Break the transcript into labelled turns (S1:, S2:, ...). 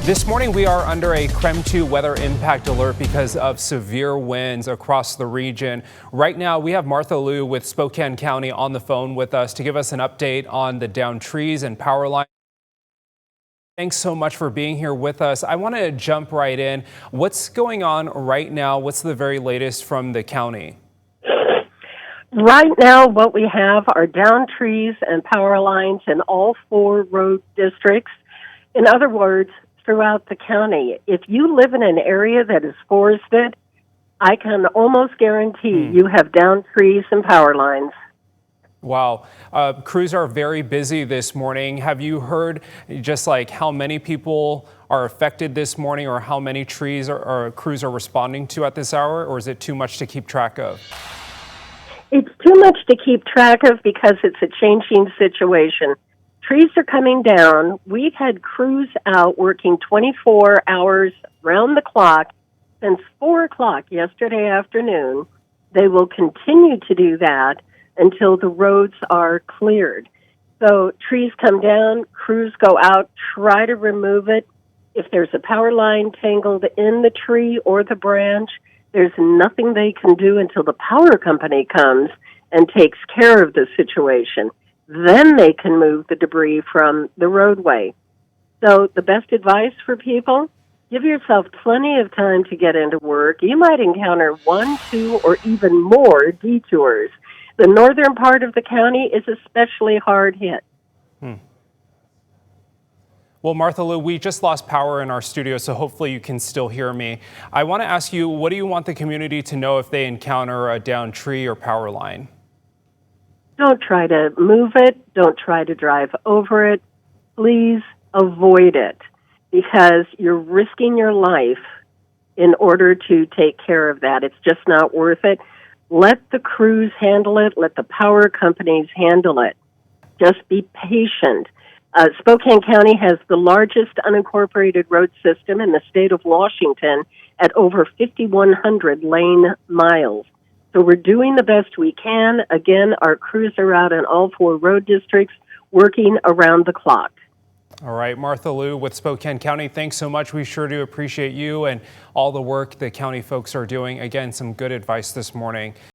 S1: This morning we are under a KREM 2 weather impact alert because of severe winds across the region. Right now we have Martha Liu with Spokane County on the phone with us to give us an update on the downed trees and power lines. Thanks so much for being here with us. I want to jump right in. What's going on right now? What's the very latest from the county?
S2: Right now, what we have are downed trees and power lines in all 4 road districts. In other words, throughout the county. If you live in an area that is forested, I can almost guarantee you have downed trees and power lines.
S1: Wow. Crews are very busy this morning. Have you heard just like how many people are affected this morning or how many trees or crews are responding to at this hour, or is it too much to keep track of?
S2: It's too much to keep track of because it's a changing situation. Trees are coming down. We've had crews out working 24 hours round the clock since 4 o'clock yesterday afternoon. They will continue to do that until the roads are cleared. So trees come down, crews go out, try to remove it. If there's a power line tangled in the tree or the branch, there's nothing they can do until the power company comes and takes care of the situation. Then they can move the debris from the roadway. So the best advice for people, give yourself plenty of time to get into work. You might encounter 1, 2, or even more detours. The northern part of the county is especially hard hit.
S1: Well, Martha Liu, we just lost power in our studio, so hopefully you can still hear me. I want to ask you, what do you want the community to know if they encounter a downed tree or power line?
S2: Don't try to move it. Don't try to drive over it. Please avoid it because you're risking your life in order to take care of that. It's just not worth it. Let the crews handle it. Let the power companies handle it. Just be patient. Spokane County has the largest unincorporated road system in the state of Washington at over 5,100 lane miles. So we're doing the best we can. Again, our crews are out in all 4 road districts working around the clock.
S1: All right, Martha Liu with Spokane County, thanks so much. We sure do appreciate you and all the work the county folks are doing. Again, some good advice this morning.